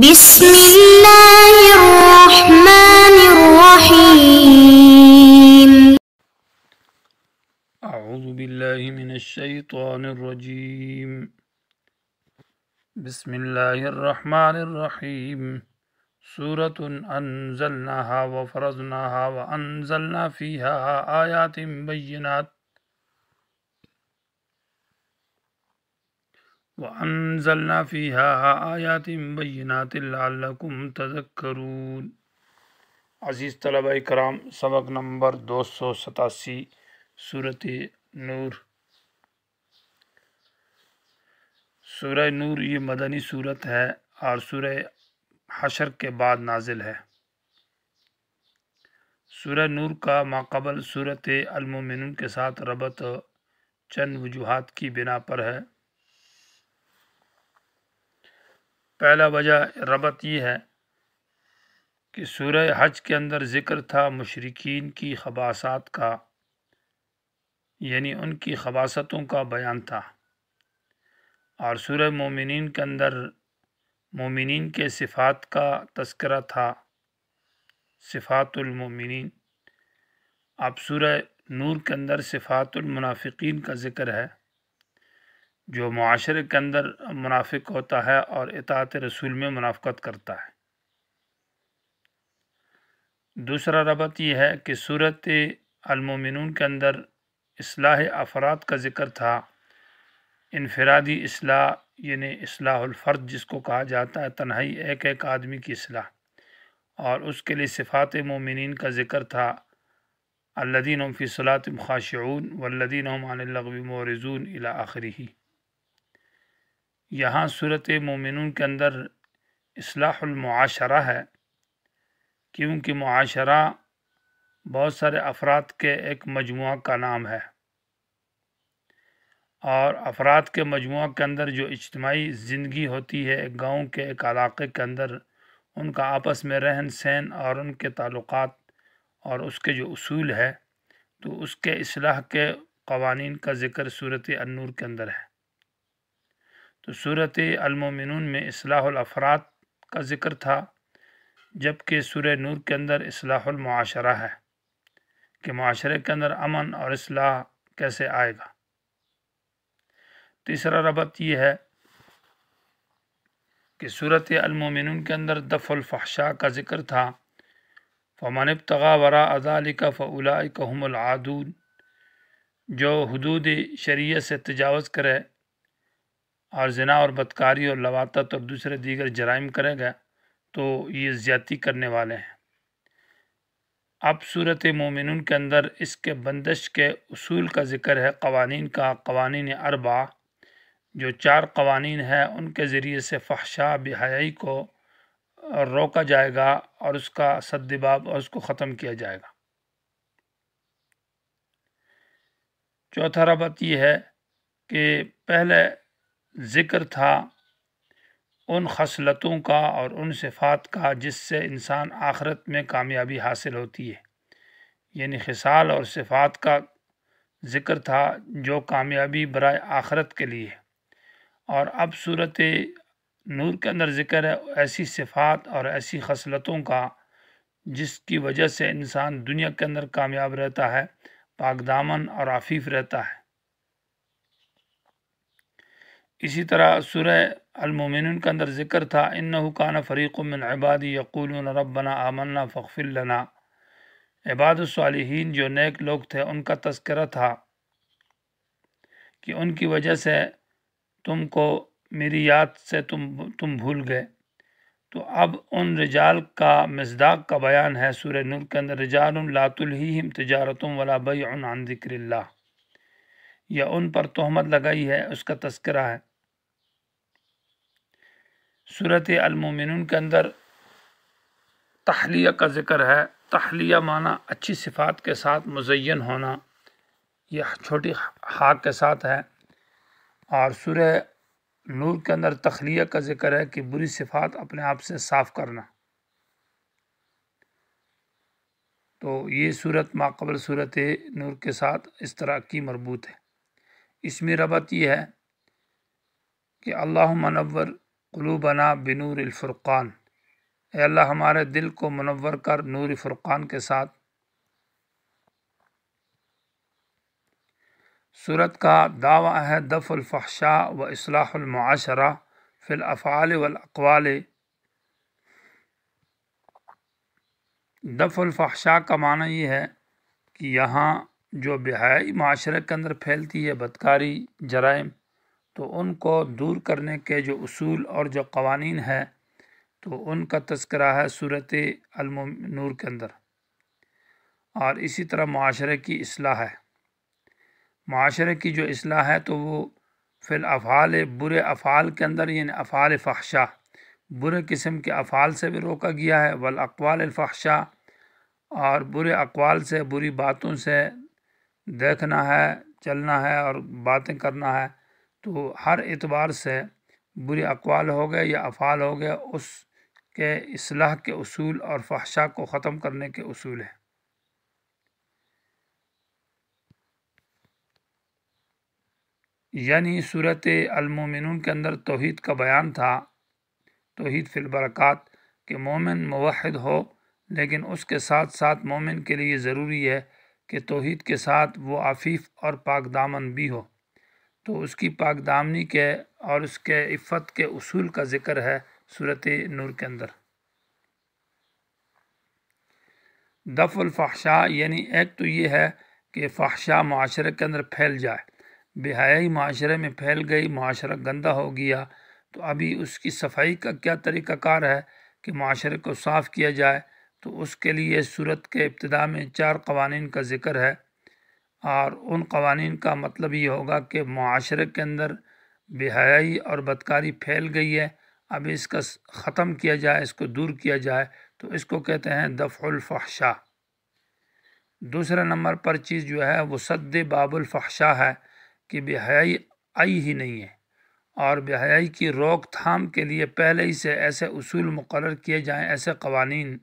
بسم الله الرحمن الرحيم. أعوذ بالله من الشيطان الرجيم. بسم الله الرحمن الرحيم. سورة أنزلناها وفرضناها وأنزلنا فيها آيات بينات لعلكم تذكرون. عزیز طلبہ کرام، سبق نمبر 287 سورۃ نور۔ سورہ نور یہ مدنی صورت ہے اور سورہ حشر کے بعد نازل ہے۔ سورہ نور کا ماقبل سورۃ المومنون کے ساتھ ربط چند وجوہات کی بنا پر ہے۔ پہلا وجہ ربط یہ ہے کہ سورہ حج کے اندر ذکر تھا مشرکین کی خباثات کا، یعنی ان کی خباثتوں کا بیان تھا، اور سورہ مومنین کے اندر مومنین کے صفات کا تذکرہ تھا، صفات المومنین۔ اب سورہ نور کے اندر صفات المنافقین کا ذکر ہے، جو معاشرے کے اندر منافق ہوتا ہے اور اطاعت رسول میں منافقت کرتا ہے۔ دوسرا ربط یہ ہے کہ سورۃ المومنون کے اندر اصلاح افراد کا ذکر تھا، انفرادی اصلاح یعنی اصلاح الفرد جس کو کہا جاتا ہے، تنہائی ایک ایک آدمی کی اصلاح، اور اس کے لیے صفات مومنین کا ذکر تھا، الذین هم فی صلاتہم خاشعون والذین هم عن اللغو معرضون الی آخرہ۔ یہاں سورۃ مومنون کے اندر اصلاح المعاشرہ ہے، کیونکہ معاشرہ بہت سارے افراد کے ایک مجموعہ کا نام ہے، اور افراد کے مجموعہ کے اندر جو اجتماعی زندگی ہوتی ہے ایک گاؤں کے ایک علاقے کے اندر، ان کا آپس میں رہن سہن اور ان کے تعلقات اور اس کے جو اصول ہے، تو اس کے اصلاح کے قوانین کا ذکر سورۃ النور کے اندر ہے۔ تو سورۃ المومنون میں اصلاح الافراد کا ذکر تھا، جبکہ سورہ نور کے اندر اصلاح المعاشرہ ہے کہ معاشرے کے اندر امن اور اصلاح کیسے آئے گا۔ تیسرا ربط یہ ہے کہ سورۃ المومنون کے اندر دفع الفحشاء کا ذکر تھا، فمن ابتغى وراء ذلك فاولئک هم العادون، جو حدود شریعت سے تجاوز کرے اور زنا اور بدکاری اور لواطت اور دوسرے دیگر جرائم کرے گا تو یہ زیادتی کرنے والے ہیں۔ اب سورۃ مومنون کے اندر اس کے بندش کے اصول کا ذکر ہے، قوانین کا، قوانین اربعہ، جو 4 قوانین ہیں، ان کے ذریعے سے فحشاء بے حیائی کو روکا جائے گا اور اس کا سدباب اور اس کو ختم کیا جائے گا۔ چوتھا ربط یہ ہے کہ پہلے ذکر تھا ان خصلتوں کا اور ان صفات کا جس سے انسان آخرت میں کامیابی حاصل ہوتی ہے، یعنی خصال اور صفات کا ذکر تھا جو کامیابی برائے آخرت کے لیے، اور اب سورۃ نور کے اندر ذکر ہے ایسی صفات اور ایسی خصلتوں کا جس کی وجہ سے انسان دنیا کے اندر کامیاب رہتا ہے، پاک دامن اور عفیف رہتا ہے۔ اسی طرح سورہ المومنون کے اندر ذکر تھا، انہ کان فریق من عبادی یقولون ربنا آمنا فاغفر لنا۔ عباد الصالحین جو نیک لوگ تھے ان کا تذکرہ تھا کہ ان کی وجہ سے تم کو میری یاد سے تم بھول گئے۔ تو اب ان رجال کا مصداق کا بیان ہے سورہ نور کے اندر، رجال لا تلہیہم تجارت ولا بیع عن ذکر اللہ، یا ان پر تہمت لگائی ہے، اس کا تذکرہ ہے۔ سورۃ المومنون کے اندر تحلیہ کا ذکر ہے، تحلیہ معنی اچھی صفات کے ساتھ مزین ہونا، یہ چھوٹی ہا کے ساتھ ہے، اور سورہ نور کے اندر تخلیہ کا ذکر ہے کہ بری صفات اپنے آپ سے صاف کرنا۔ تو یہ صورت ماقبل صورت نور کے ساتھ اس طرح کی مربوط ہے۔ اس میں ربط یہ ہے کہ اللہم نور قلوبنا بنور الفرقان، اے اللہ ہمارے دل کو منور کر نور فرقان کے ساتھ۔ سورت کا دعویٰ ہے دفع الفحشاء و اصلاح المعاشرہ فی الافعال والاقوال۔ دفع الفحشاء کا معنی یہ ہے کہ یہاں جو بے حیائی معاشرے کے اندر پھیلتی ہے، بدکاری، جرائم، تو ان کو دور کرنے کے جو اصول اور جو قوانین ہیں تو ان کا تذکرہ ہے صورت نور کے اندر، اور اسی طرح معاشرے کی اصلاح ہے۔ معاشرے کی جو اصلاح ہے تو وہ فی الافعال، برے افعال کے اندر، یعنی افعال فحشاء، برے قسم کے افعال سے بھی روکا گیا ہے، والاقوال الفحشاء، اور برے اقوال سے، بری باتوں سے دیکھنا ہے، چلنا ہے اور باتیں کرنا ہے، تو ہر اعتبار سے برے اقوال ہو گئے یا افعال ہو گئے، اس کے اصلاح کے اصول اور فحشاء کو ختم کرنے کے اصول ہیں۔ یعنی صورت المومنون کے اندر توحید کا بیان تھا، توحید فی البرکات، کہ مومن موحد ہو، لیکن اس کے ساتھ ساتھ مومن کے لیے ضروری ہے کہ توحید کے ساتھ وہ عفیف اور پاک دامن بھی ہو، تو اس کی پاک دامنی کے اور اس کے عفت کے اصول کا ذکر ہے صورت نور کے اندر۔ دفع الفحشاء یعنی ایک تو یہ ہے کہ فحشاء معاشرے کے اندر پھیل جائے، بے حیائی معاشرے میں پھیل گئی، معاشرہ گندہ ہو گیا، تو ابھی اس کی صفائی کا کیا طریقہ کار ہے کہ معاشرے کو صاف کیا جائے، تو اس کے لیے صورت کے ابتدا میں 4 قوانین کا ذکر ہے، اور ان قوانین کا مطلب یہ ہوگا کہ معاشرے کے اندر بے حیائی اور بدکاری پھیل گئی ہے، اب اس کا ختم کیا جائے، اس کو دور کیا جائے، تو اس کو کہتے ہیں دفع الفحشاء۔ دوسرے نمبر پر چیز جو ہے وہ سد باب الفحشاء ہے، کہ بے حیائی آئی ہی نہیں ہے، اور بے حیائی کی روک تھام کے لیے پہلے ہی سے ایسے اصول مقرر کیے جائیں، ایسے قوانین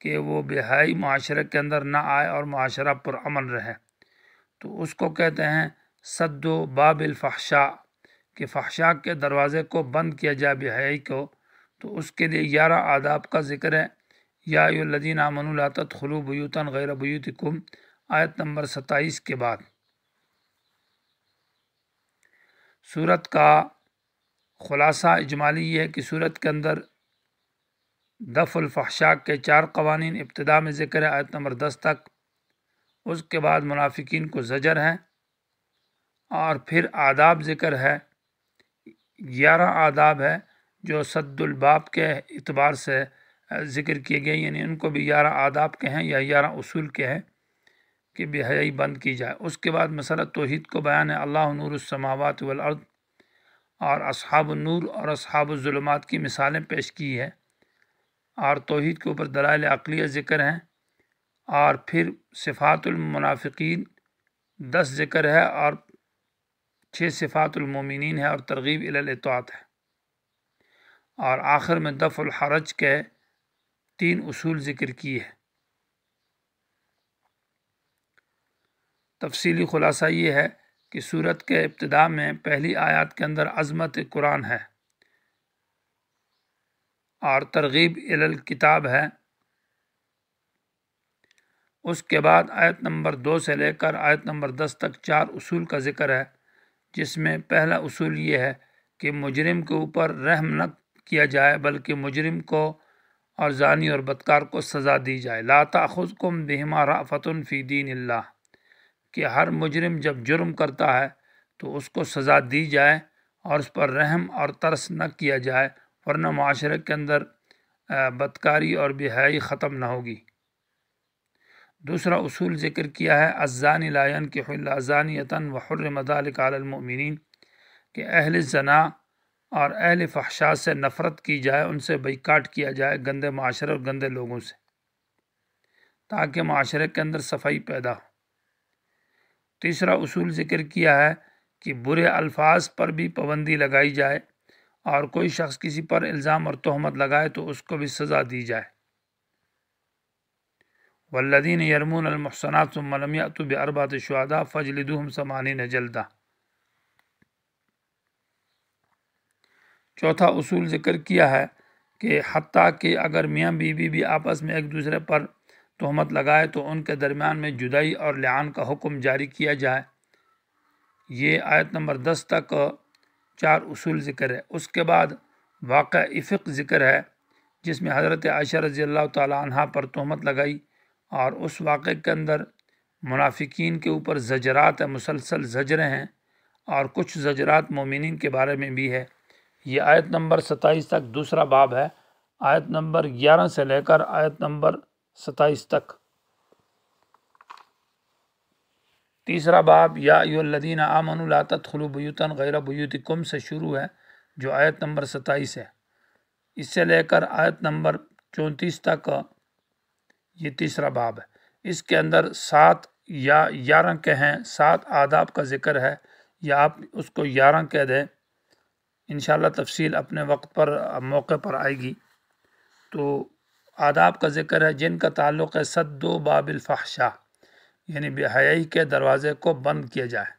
کہ وہ بے حیائی معاشرے کے اندر نہ آئے اور معاشرہ پرامن رہے، تو اس کو کہتے ہیں سد و باب الفحشاء، کہ فحشاء کے دروازے کو بند کیا جائے بے حیائی کو، تو اس کے لیے 11 آداب کا ذکر ہے۔ یا ایھا الذین آمنوا لا تدخلوا بیوتا غیر بیوتکم، آیت نمبر 27 کے بعد۔ سورت کا خلاصہ اجمالی یہ ہے کہ سورت کے اندر دفع الفحشاء کے 4 قوانین ابتدا میں ذکر ہے، آیت نمبر 10 تک، اس کے بعد منافقین کو زجر ہے، اور پھر آداب ذکر ہے، 11 آداب ہے جو سد الباب کے اعتبار سے ذکر کیے گئے، یعنی ان کو بھی 11 آداب کے ہیں یا 11 اصول کے ہیں کہ بے حیائی بند کی جائے۔ اس کے بعد مسئلہ توحید کو بیان ہے، اللہ نور السماوات والارض، اور اصحاب النور اور اصحاب الظلمات کی مثالیں پیش کی ہے، اور توحید کے اوپر دلائل عقلیہ ذکر ہیں، اور پھر صفات المنافقین 10 ذکر ہے، اور 6 صفات المومنین ہے، اور ترغیب الی الاطاعت ہے، اور آخر میں دفع الحرج کے 3 اصول ذکر کیے ہیں۔ تفصیلی خلاصہ یہ ہے کہ سورت کے ابتدا میں پہلی آیات کے اندر عظمت قرآن ہے اور ترغیب الی الکتاب ہے، اس کے بعد آیت نمبر 2 سے لے کر آیت نمبر 10 تک 4 اصول کا ذکر ہے، جس میں پہلا اصول یہ ہے کہ مجرم کے اوپر رحم نہ کیا جائے، بلکہ مجرم کو اور زانی اور بدکار کو سزا دی جائے۔ لا تأخذکم بہما رأفۃ فی دین اللہ، کہ ہر مجرم جب جرم کرتا ہے تو اس کو سزا دی جائے اور اس پر رحم اور ترس نہ کیا جائے، ورنہ معاشرے کے اندر بدکاری اور بے حیائی ختم نہ ہوگی۔ دوسرا اصول ذکر کیا ہے، الزانی لا ینکح الا زانیۃ وحرم ذلک علی المؤمنین، کہ اہل زنا اور اہل فحشاء سے نفرت کی جائے، ان سے بائیکاٹ کیا جائے، گندے معاشرے اور گندے لوگوں سے، تاکہ معاشرے کے اندر صفائی پیدا ہو۔ تیسرا اصول ذکر کیا ہے کہ برے الفاظ پر بھی پابندی لگائی جائے، اور کوئی شخص کسی پر الزام اور تہمت لگائے تو اس کو بھی سزا دی جائے۔ والذین یرمون المحصنات ثم لم یأتوا بأربعۃ شہداء فاجلدوہم 80 جلدہ۔ چوتھا اصول ذکر کیا ہے کہ حتیٰ کہ اگر میاں بیوی بھی آپس میں ایک دوسرے پر تہمت لگائے تو ان کے درمیان میں جدائی اور لعان کا حکم جاری کیا جائے۔ یہ آیت نمبر 10 تک 4 اصول ذکر ہے۔ اس کے بعد واقع افق ذکر ہے جس میں حضرت عائشہ رضی اللہ تعالی عنہ پر تہمت لگائی، اور اس واقعے کے اندر منافقین کے اوپر زجرات مسلسل زجریں ہیں، اور کچھ زجرات مومنین کے بارے میں بھی ہے۔ یہ آیت نمبر 27 تک دوسرا باب ہے، آیت نمبر 11 سے لے کر آیت نمبر 27 تک۔ تیسرا باب یا ایھا الذین آمنوا لا تدخلوا بیوتا غیر بیوتکم سے شروع ہے، جو آیت نمبر 27 ہے۔ اس سے لے کر آیت نمبر 34 تک یہ تیسرا باب ہے۔ اس کے اندر 7 یا 11 کہیں 7 آداب کا ذکر ہے، یا آپ اس کو 11 کہہ دیں، انشاءاللہ تفصیل اپنے وقت پر موقع پر آئے گی۔ تو آداب کا ذکر ہے جن کا تعلق ہے سد و باب الفحشاء، یعنی بے حیائی کے دروازے کو بند کیا جائے۔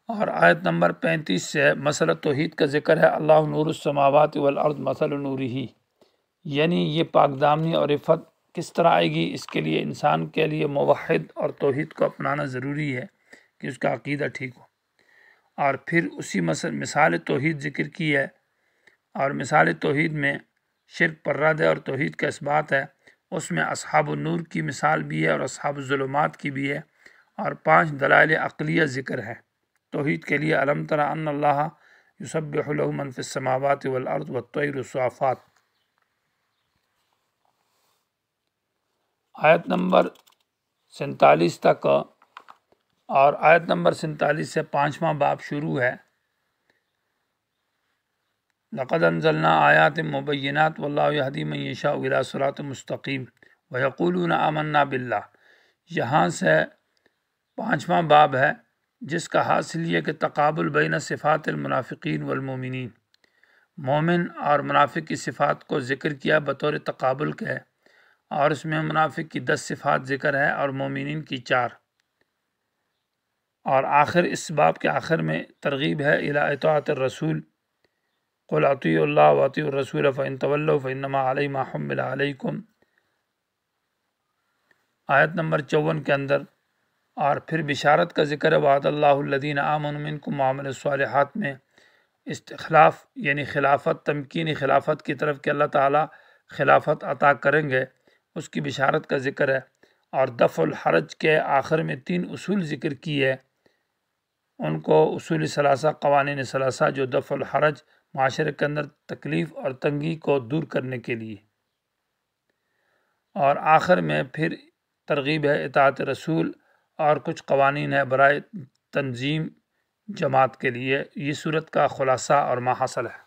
اور آیت نمبر 35 سے مسئلہ توحید کا ذکر ہے، اللہ نور السماوات والارض مثل نورہ، یعنی یہ پاک دامنی اور عفت کس طرح آئے گی، اس کے لیے انسان کے لیے موحد اور توحید کو اپنانا ضروری ہے کہ اس کا عقیدہ ٹھیک ہو۔ اور پھر اسی مثال توحید ذکر کی ہے، اور مثال توحید میں شرک پر رد ہے اور توحید کا اثبات ہے۔ اس میں اصحاب النور کی مثال بھی ہے اور اصحاب الظلمات کی بھی ہے، اور 5 دلائل عقلیہ ذکر ہے توحید کے لیے۔ الم تر ان اللہ یسبح له من فی السماوات والارض والطیر صافات، آیت نمبر 47 تک، اور آیت نمبر 47 سے 5واں باب شروع ہے۔ لقد انزلنا آیات مبینات واللہ یہدی من یشاء الی صراط مستقیم ویقولون آمنا باللہ۔ یہاں سے 5واں باب ہے جس کا حاصل یہ کہ تقابل بین صفات المنافقین والمومنین، مومن اور منافق کی صفات کو ذکر کیا بطور تقابل کے، اور اس میں منافق کی 10 صفات ذکر ہے اور مومنین کی 4۔ اور آخر اس باب کے آخر میں ترغیب ہے الی اطاعت الرسول، قل اطیعوا اللہ واطیعوا الرسول فإن تولوا فإنما علی ما حمل علیکم، آیت نمبر 54 کے اندر۔ اور پھر بشارت کا ذکر ہے، وعد اللہ الذین آمنوا منکم وعملوا الصالحات میں استخلاف یعنی خلافت، تمکینی خلافت کی طرف کہ اللہ تعالیٰ خلافت عطا کریں گے، اس کی بشارت کا ذکر ہے۔ اور دفع الحرج کے آخر میں 3 اصول ذکر کیے، ان کو اصول ثلاثہ، قوانین ثلاثہ، جو دفع الحرج معاشرے کے اندر تکلیف اور تنگی کو دور کرنے کے لیے۔ اور آخر میں پھر ترغیب ہے اطاعت رسول، اور کچھ قوانین ہے برائے تنظیم جماعت کے لیے۔ یہ صورت کا خلاصہ اور ما حاصل ہے۔